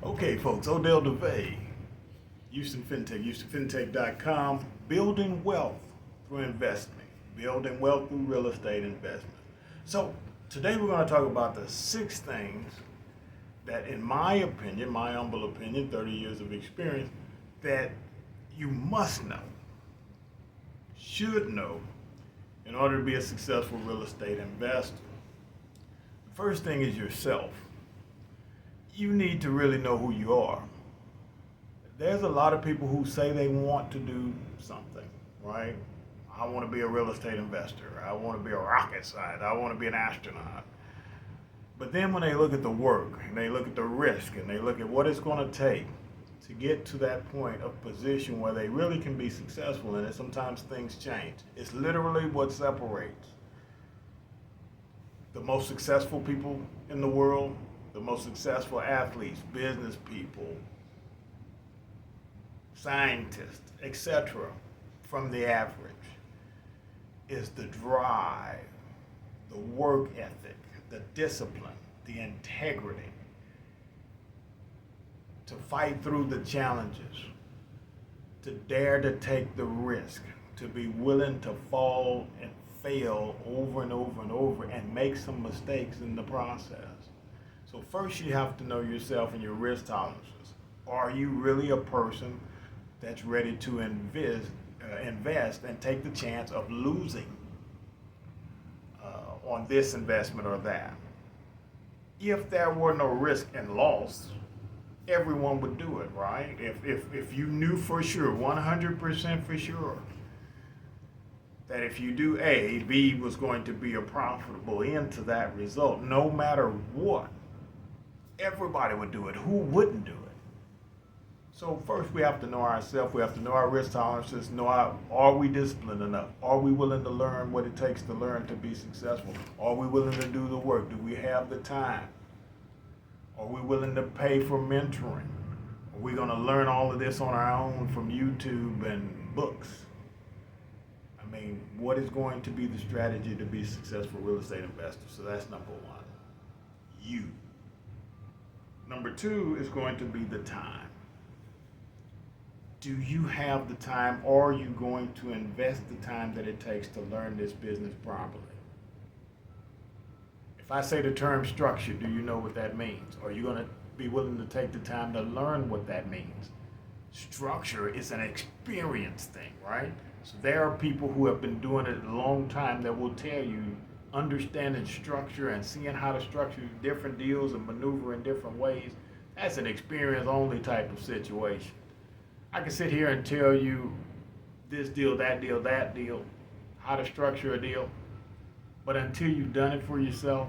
Okay, folks, Odell DeVay, Houston FinTech, HoustonFinTech.com, building wealth through investment, building wealth through real estate investment. So, today we're going to talk about the 6 things that, in my opinion, my humble opinion, 30 years of experience, that you must know, should know, in order to be a successful real estate investor. The first thing is yourself. You need to really know who you are. There's a lot of people who say they want to do something, right? I want to be a real estate investor. I want to be a rocket scientist. I want to be an astronaut. But then when they look at the work and they look at the risk and they look at what it's going to take to get to that point of position where they really can be successful in it, sometimes things change. It's literally what separates the most successful people in the world, the most successful athletes, business people, scientists, etc., from the average, is the drive, the work ethic, the discipline, the integrity to fight through the challenges, to dare to take the risk, to be willing to fall and fail over and over and over and make some mistakes in the process. So first you have to know yourself and your risk tolerances. Are you really a person that's ready to invest and take the chance of losing on this investment or that? If there were no risk and loss, everyone would do it, right? If you knew for sure, 100% for sure, that if you do A, B was going to be a profitable end to that result, no matter what, everybody would do it. Who wouldn't do it? So first we have to know ourselves, we have to know our risk tolerances, are we disciplined enough? Are we willing to learn what it takes to learn to be successful? Are we willing to do the work? Do we have the time? Are we willing to pay for mentoring? Are we going to learn all of this on our own from YouTube and books? I mean, what is going to be the strategy to be a successful real estate investor? So that's number one. You. Number two is going to be the time. Do you have the time, or are you going to invest the time that it takes to learn this business properly? If I say the term structure, do you know what that means? Are you going to be willing to take the time to learn what that means? Structure is an experience thing, right? So there are people who have been doing it a long time that will tell you understanding structure and seeing how to structure different deals and maneuver in different ways. That's an experience only type of situation. I can sit here and tell you this deal, that deal, how to structure a deal, but until you've done it for yourself,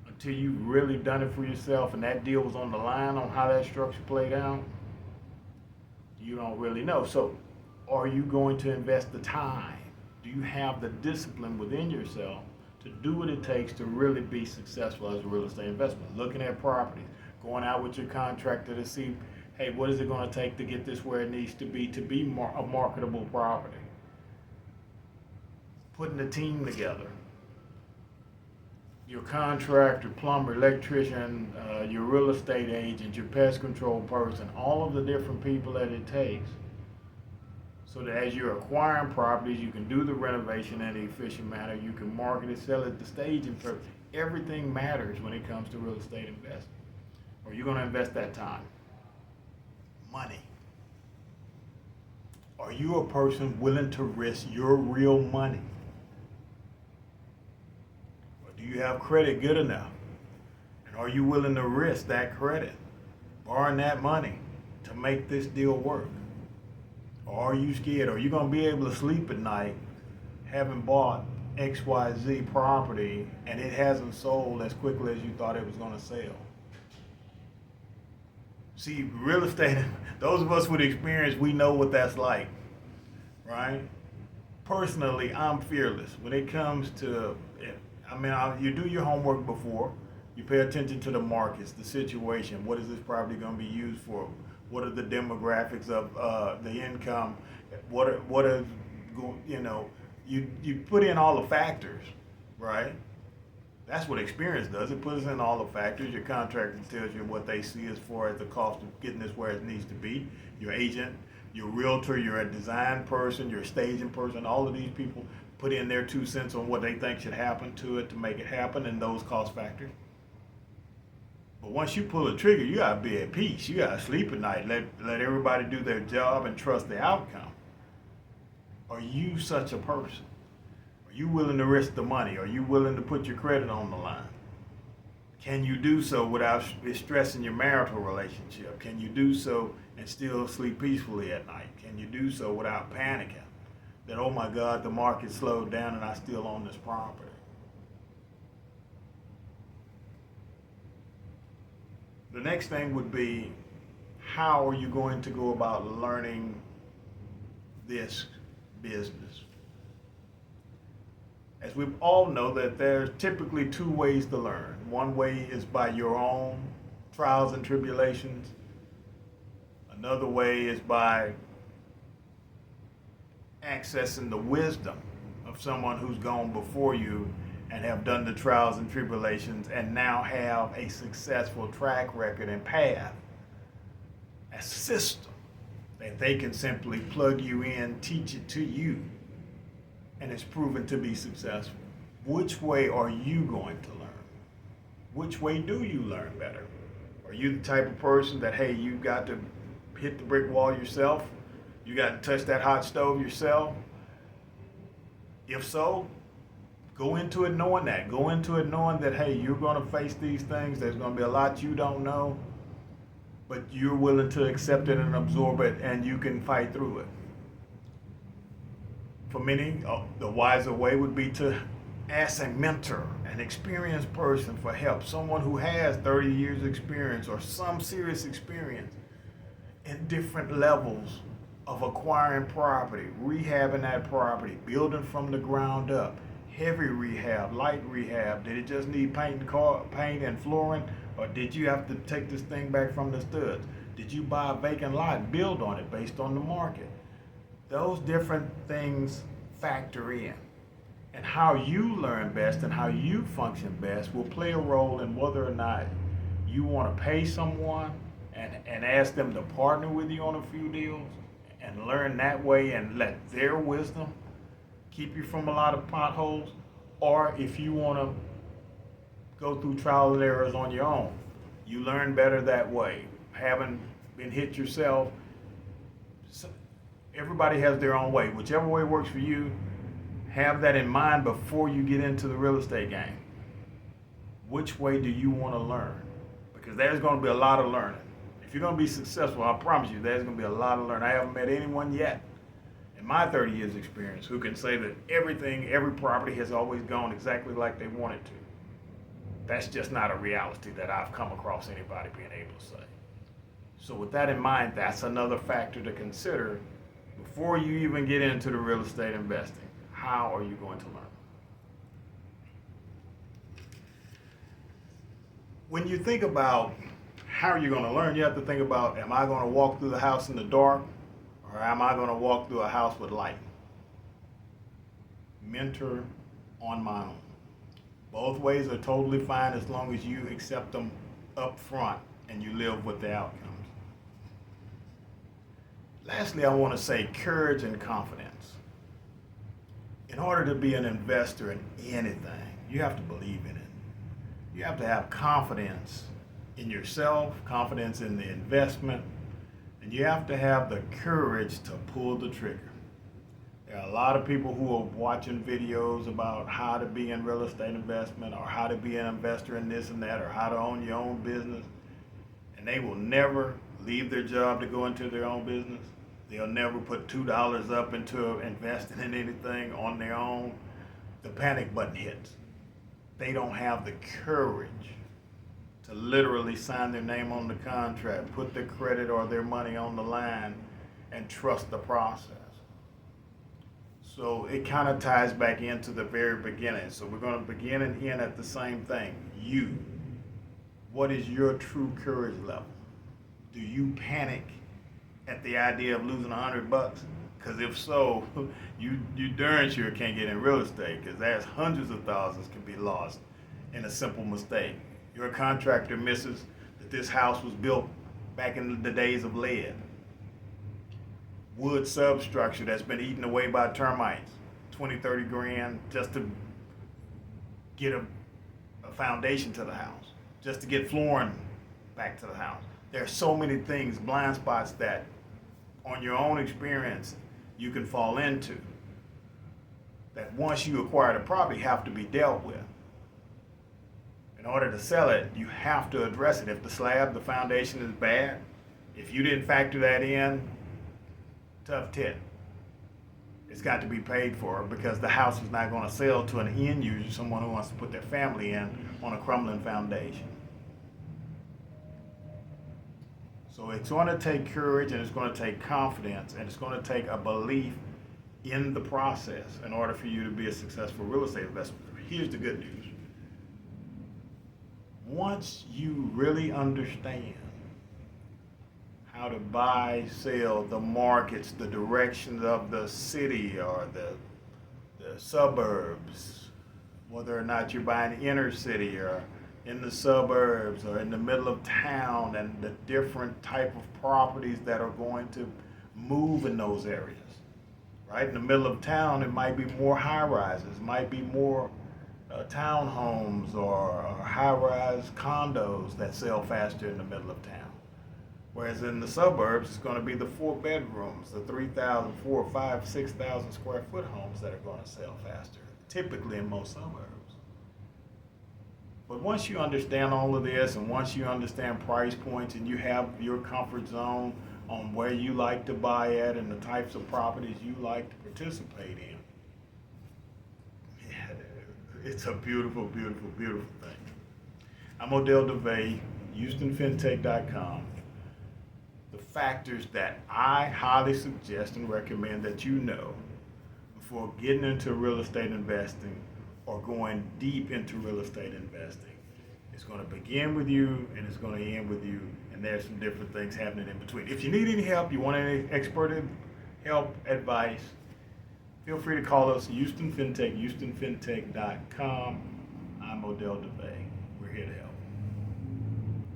until you've really done it for yourself and that deal was on the line on how that structure played out, you don't really know. So are you going to invest the time? Do you have the discipline within yourself to do what it takes to really be successful as a real estate investment? Looking at properties, going out with your contractor to see, hey, what is it going to take to get this where it needs to be a marketable property? Putting a team together. Your contractor, plumber, electrician, your real estate agent, your pest control person, all of the different people that it takes, so that as you're acquiring properties, you can do the renovation in an efficient manner, you can market it, sell it, the staging purpose. Everything matters when it comes to real estate investing. Or you're going to invest that time. Money. Are you a person willing to risk your real money? Or do you have credit good enough? And are you willing to risk that credit, borrowing that money to make this deal work? Or are you scared? Are you going to be able to sleep at night having bought XYZ property and it hasn't sold as quickly as you thought it was going to sell? See, real estate, those of us with experience, we know what that's like, right? Personally, I'm fearless. When it comes to, you do your homework before, you pay attention to the markets, the situation, what is this property going to be used for? What are the demographics of the income? You put in all the factors, right? That's what experience does. It puts in all the factors. Your contractor tells you what they see as far as the cost of getting this where it needs to be. Your agent, your realtor, you're a design person, you're a staging person. All of these people put in their 2 cents on what they think should happen to it to make it happen, and those cost factors. But once you pull a trigger, you gotta be at peace. You gotta sleep at night. Let everybody do their job and trust the outcome. Are you such a person? Are you willing to risk the money? Are you willing to put your credit on the line? Can you do so without stressing your marital relationship? Can you do so and still sleep peacefully at night? Can you do so without panicking that, oh my God, the market slowed down and I still own this property? The next thing would be, how are you going to go about learning this business? As we all know, that there's typically two ways to learn. One way is by your own trials and tribulations. Another way is by accessing the wisdom of someone who's gone before you and have done the trials and tribulations and now have a successful track record and path, a system that they can simply plug you in, teach it to you, and it's proven to be successful. Which way are you going to learn? Which way do you learn better? Are you the type of person that, hey, you got to hit the brick wall yourself? You got to touch that hot stove yourself? If so, go into it knowing that. Go into it knowing that, hey, you're going to face these things. There's going to be a lot you don't know, but you're willing to accept it and absorb it, and you can fight through it. For many, the wiser way would be to ask a mentor, an experienced person for help, someone who has 30 years experience or some serious experience in different levels of acquiring property, rehabbing that property, building from the ground up, heavy rehab, light rehab. Did it just need paint and flooring, or did you have to take this thing back from the studs? Did you buy a vacant lot and build on it based on the market? Those different things factor in. And how you learn best and how you function best will play a role in whether or not you want to pay someone and ask them to partner with you on a few deals and learn that way and let their wisdom keep you from a lot of potholes, or if you want to go through trial and errors on your own. You learn better that way. Having been hit yourself, everybody has their own way. Whichever way works for you, have that in mind before you get into the real estate game. Which way do you want to learn? Because there's going to be a lot of learning. If you're going to be successful, I promise you, there's going to be a lot of learning. I haven't met anyone yet in my 30 years experience who can say that every property has always gone exactly like they wanted to. That's just not a reality that I've come across anybody being able to say. So with that in mind, that's another factor to consider before you even get into the real estate investing. How are you going to learn? When you think about how you're going to learn, you have to think about, am I going to walk through the house in the dark, or am I going to walk through a house with light? Mentor on my own. Both ways are totally fine as long as you accept them up front and you live with the outcomes. Lastly, I want to say courage and confidence. In order to be an investor in anything, you have to believe in it. You have to have confidence in yourself, confidence in the investment, and you have to have the courage to pull the trigger. There are a lot of people who are watching videos about how to be in real estate investment or how to be an investor in this and that or how to own your own business, and they will never leave their job to go into their own business. They'll never put $2 up into investing in anything on their own. The panic button hits. They don't have the courage to literally sign their name on the contract, put their credit or their money on the line, and trust the process. So it kind of ties back into the very beginning. So we're going to begin and end at the same thing. You. What is your true courage level? Do you panic at the idea of losing $100? Because if so, you darn sure can't get in real estate, because there's hundreds of thousands can be lost in a simple mistake. Your contractor misses that this house was built back in the days of lead. Wood substructure that's been eaten away by termites, 20, 30 grand just to get a foundation to the house, just to get flooring back to the house. There are so many things, blind spots that on your own experience you can fall into that once you acquire the property have to be dealt with. In order to sell it, you have to address it. If the slab, the foundation is bad, if you didn't factor that in, tough tit. It's got to be paid for because the house is not going to sell to an end user, someone who wants to put their family in on a crumbling foundation. So it's going to take courage, and it's going to take confidence, and it's going to take a belief in the process in order for you to be a successful real estate investor. Here's the good news. Once you really understand how to buy, sell, the markets, the directions of the city or the suburbs, whether or not you're buying inner city or in the suburbs or in the middle of town, and the different type of properties that are going to move in those areas. Right? In the middle of town, it might be more high-rises, might be more townhomes or high-rise condos that sell faster in the middle of town. Whereas in the suburbs, it's going to be the 4 bedrooms, the 3,000, 4, 5, 6,000 square foot homes that are going to sell faster, typically in most suburbs. But once you understand all of this, and once you understand price points, and you have your comfort zone on where you like to buy at and the types of properties you like to participate in, yeah, it's a beautiful, beautiful, beautiful thing. I'm Odell DeVay, HoustonFinTech.com. The factors that I highly suggest and recommend that you know before getting into real estate investing or going deep into real estate investing. It's going to begin with you and it's going to end with you, and there's some different things happening in between. If you need any help, you want any expert help, advice, feel free to call us, Houston FinTech, HoustonFinTech.com. I'm Odell DeVay. We're here to help.